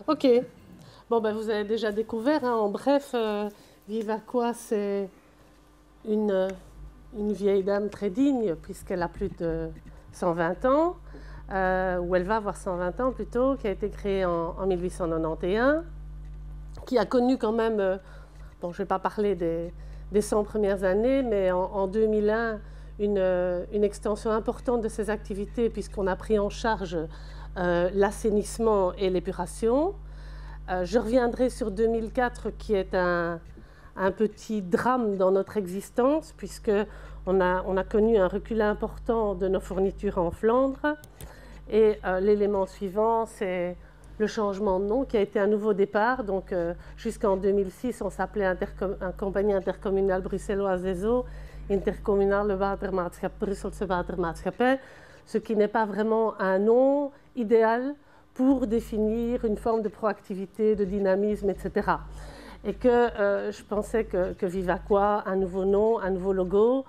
Ok. Bon, ben, vous avez déjà découvert, hein, en bref, Vivacois, c'est une, une vieille dame très digne, puisqu'elle a plus de 120 ans, ou elle va avoir 120 ans plutôt, qui a été créée en 1891, qui a connu quand même, bon, je ne vais pas parler des 100 premières années, mais en 2001, une extension importante de ses activités, puisqu'on a pris en charge l'assainissement et l'épuration. Je reviendrai sur 2004, qui est un petit drame dans notre existence, puisqu'on a connu un recul important de nos fournitures en Flandre. Et l'élément suivant, c'est le changement de nom, qui a été un nouveau départ. Donc, jusqu'en 2006, on s'appelait Compagnie intercommunale bruxelloise des eaux, Intercommunale Watermaatschappij, Brusselse Watermaatschappij, ce qui n'est pas vraiment un nom idéal pour définir une forme de proactivité, de dynamisme, etc. Et que je pensais que Vivacois, un nouveau nom, un nouveau logo,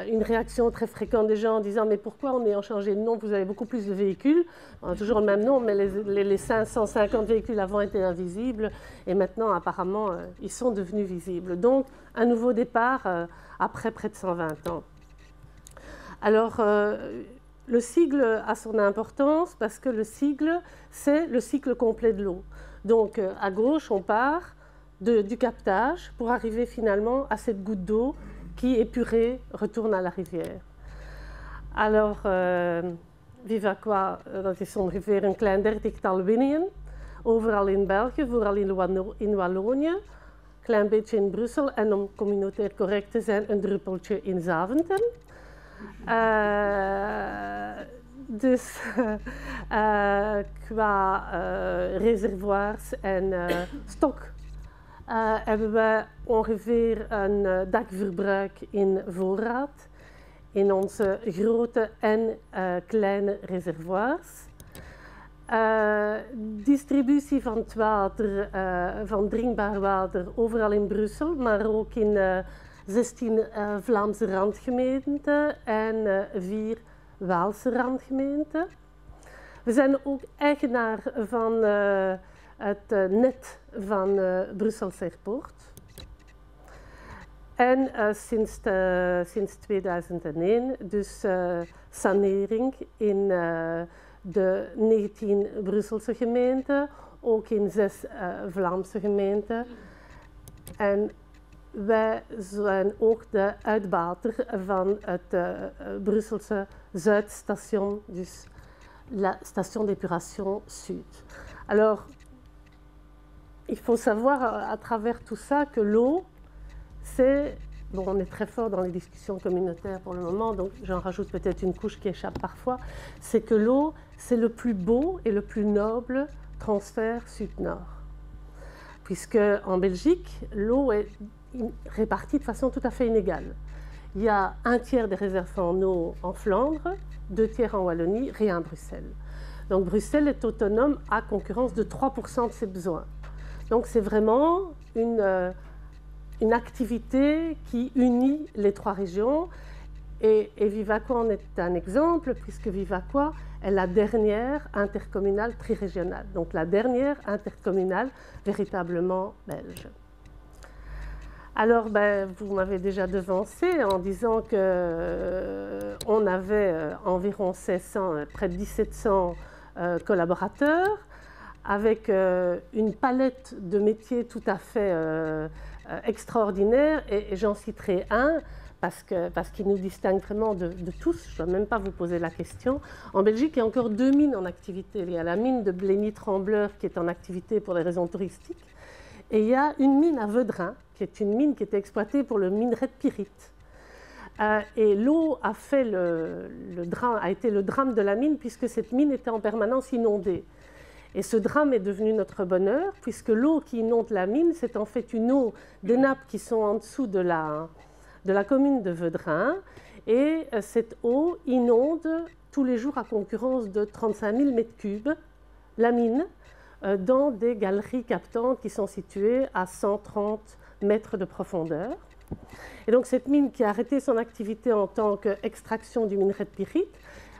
une réaction très fréquente des gens en disant « mais pourquoi on est en changé de nom, vous avez beaucoup plus de véhicules ?» On a toujours le même nom, mais les 550 véhicules avant étaient invisibles, et maintenant, apparemment, ils sont devenus visibles. Donc, un nouveau départ après près de 120 ans. Alors, le sigle a son importance parce que le sigle, c'est le cycle complet de l'eau. Donc, à gauche, on part du captage pour arriver finalement à cette goutte d'eau qui, épurée, retourne à la rivière. Alors, Vivacois, dat is ongeveer een klein 30-tal winningen. Overal in België, vooral in Wallonië, klein beetje in Brussel en om communautair correct te zijn, een druppeltje in Zaventem. Dus qua reservoirs en stok hebben we ongeveer een dakverbruik in voorraad in onze grote en kleine reservoirs. Distributie van het water, van drinkbaar water, overal in Brussel, maar ook in 16 Vlaamse randgemeenten en 4 Waalse randgemeenten. We zijn ook eigenaar van het net van Brussels Airport. En sinds 2001 dus sanering in de 19 Brusselse gemeenten, ook in 6 Vlaamse gemeenten. En wij zijn ook de uitbater van het Brusselse Zuidstation, dus la station d'épuration Sud. Alors, il faut savoir à travers tout ça que l'eau, c'est... Bon, on est très fort dans les discussions communautaires pour le moment, donc j'en rajoute peut-être une couche qui échappe parfois, c'est que l'eau, c'est le plus beau et le plus noble transfert sud-nord. Puisque en Belgique, l'eau est répartie de façon tout à fait inégale. Il y a 1/3 des réserves en eau en Flandre, 2/3 en Wallonie, rien à Bruxelles. Donc Bruxelles est autonome à concurrence de 3% de ses besoins. Donc c'est vraiment une activité qui unit les 3 régions. Et Vivacois en est un exemple, puisque Vivacois est la dernière intercommunale trirégionale, donc la dernière intercommunale véritablement belge. Alors, vous m'avez déjà devancé en disant qu'on avait environ 1600, près de 1700 collaborateurs, avec une palette de métiers tout à fait extraordinaire, et j'en citerai un, parce qu'il nous distingue vraiment de tous. Je ne dois même pas vous poser la question. En Belgique, il y a encore 2 mines en activité. Il y a la mine de Blény-Trembleur qui est en activité pour des raisons touristiques, et il y a une mine à Vedrin, qui est une mine qui était exploitée pour le minerai de pyrite. Et l'eau a été le drame de la mine, puisque cette mine était en permanence inondée. Et ce drame est devenu notre bonheur, puisque l'eau qui inonde la mine, c'est en fait une eau des nappes qui sont en dessous de la commune de Vedrin. Et cette eau inonde tous les jours à concurrence de 35 000 mètres cubes la mine, dans des galeries captantes qui sont situées à 130 mètres de profondeur. Et donc cette mine qui a arrêté son activité en tant qu'extraction du minerai de pyrite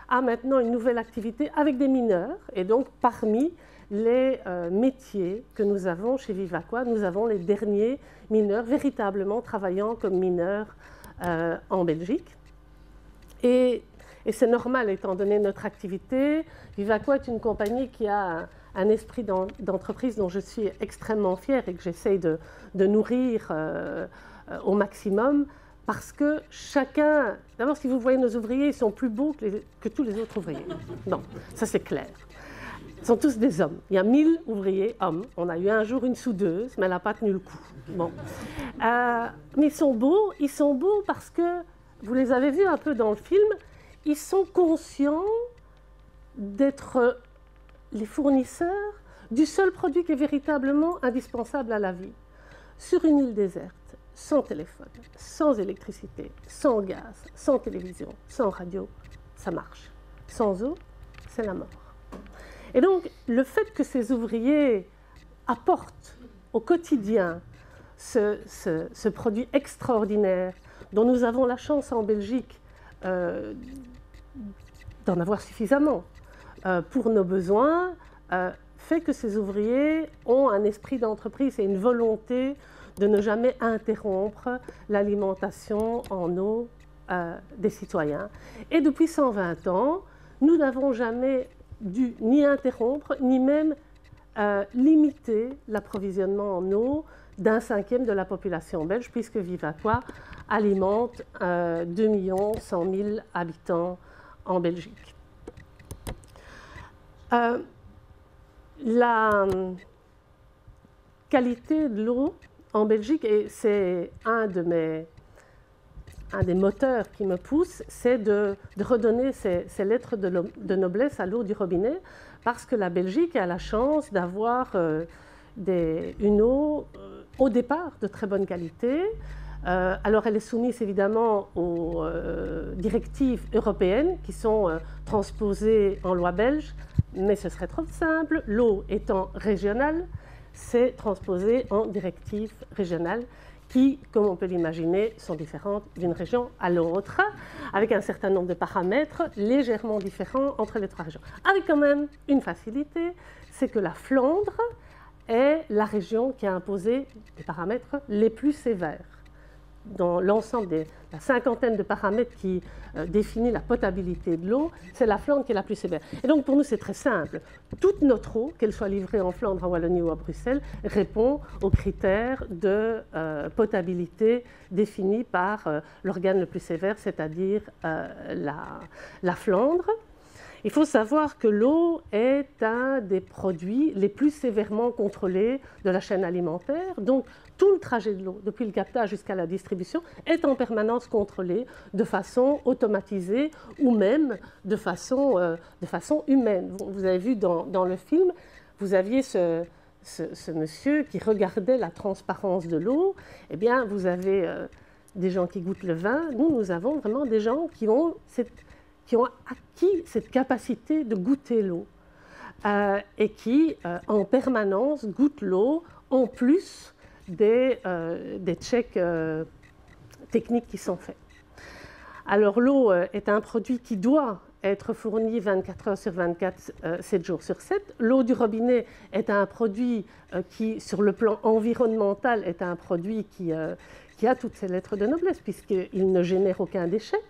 a maintenant une nouvelle activité avec des mineurs, et donc parmi les métiers que nous avons chez Vivaquois. Nous avons les derniers mineurs véritablement travaillant comme mineurs en Belgique. Et c'est normal étant donné notre activité. Vivaquois est une compagnie qui a un esprit d'entreprise dont je suis extrêmement fière et que j'essaye de nourrir au maximum, parce que chacun... D'abord, si vous voyez nos ouvriers, ils sont plus beaux que tous les autres ouvriers. Non, ça c'est clair. Ils sont tous des hommes. Il y a 1000 ouvriers hommes. On a eu un jour une soudeuse, mais elle n'a pas tenu le coup. Bon. Mais ils sont beaux parce que, vous les avez vus un peu dans le film, ils sont conscients d'être les fournisseurs du seul produit qui est véritablement indispensable à la vie. Sur une île déserte, sans téléphone, sans électricité, sans gaz, sans télévision, sans radio, ça marche. Sans eau, c'est la mort. Et donc, le fait que ces ouvriers apportent au quotidien ce produit extraordinaire dont nous avons la chance en Belgique d'en avoir suffisamment pour nos besoins, fait que ces ouvriers ont un esprit d'entreprise et une volonté de ne jamais interrompre l'alimentation en eau des citoyens. Et depuis 120 ans, nous n'avons jamais dû ni interrompre, ni même limiter l'approvisionnement en eau d'1/5 de la population belge, puisque Vivaquois alimente 2 100 000 habitants en Belgique. La qualité de l'eau en Belgique, et c'est un des moteurs qui me pousse, c'est de redonner ces lettres de noblesse à l'eau du robinet, parce que la Belgique a la chance d'avoir une eau au départ de très bonne qualité. Alors elle est soumise évidemment aux directives européennes qui sont transposées en loi belge, mais ce serait trop simple. L'eau étant régionale, c'est transposé en directives régionales qui, comme on peut l'imaginer, sont différentes d'une région à l'autre, avec un certain nombre de paramètres légèrement différents entre les 3 régions. Avec quand même une facilité, c'est que la Flandre est la région qui a imposé les paramètres les plus sévères. Dans l'ensemble de la 50aine de paramètres qui définit la potabilité de l'eau, c'est la Flandre qui est la plus sévère. Et donc pour nous c'est très simple. Toute notre eau, qu'elle soit livrée en Flandre, en Wallonie ou à Bruxelles, répond aux critères de potabilité définis par l'organe le plus sévère, c'est-à-dire la Flandre. Il faut savoir que l'eau est un des produits les plus sévèrement contrôlés de la chaîne alimentaire. Donc, tout le trajet de l'eau, depuis le captage jusqu'à la distribution, est en permanence contrôlé de façon automatisée ou même de façon humaine. Vous avez vu dans le film, vous aviez ce monsieur qui regardait la transparence de l'eau. Eh bien, vous avez des gens qui goûtent le vin. Nous avons vraiment des gens qui ont acquis cette capacité de goûter l'eau et qui, en permanence, goûtent l'eau en plus des checks techniques qui sont faits. Alors l'eau est un produit qui doit être fourni 24 heures sur 24, 7 jours sur 7. L'eau du robinet est un produit qui, sur le plan environnemental, est un produit qui a toutes ses lettres de noblesse puisqu'il ne génère aucun déchet.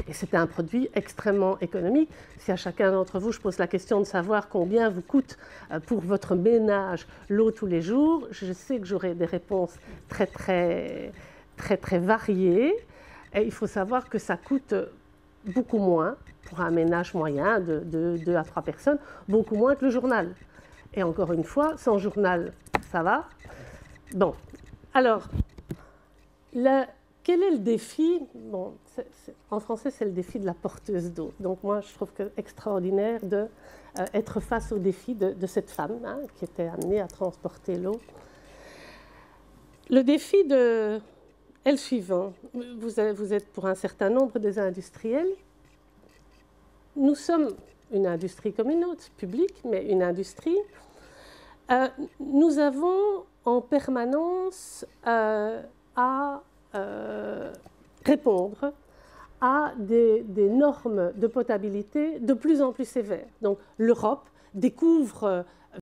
Et c'est un produit extrêmement économique. Si à chacun d'entre vous, je pose la question de savoir combien vous coûte pour votre ménage l'eau tous les jours, je sais que j'aurai des réponses très variées. Et il faut savoir que ça coûte beaucoup moins pour un ménage moyen de 2 à 3 personnes, beaucoup moins que le journal. Et encore une fois, sans journal, ça va. Bon, alors, quel est le défi? Bon, en français, c'est le défi de la porteuse d'eau. Donc moi, je trouve que c'est extraordinaire d'être face au défi de cette femme qui était amenée à transporter l'eau. Le défi est le suivant. Vous êtes pour un certain nombre des industriels. Nous sommes une industrie comme une autre, publique, mais une industrie. Nous avons en permanence à répondre à des normes de potabilité de plus en plus sévères. Donc l'Europe découvre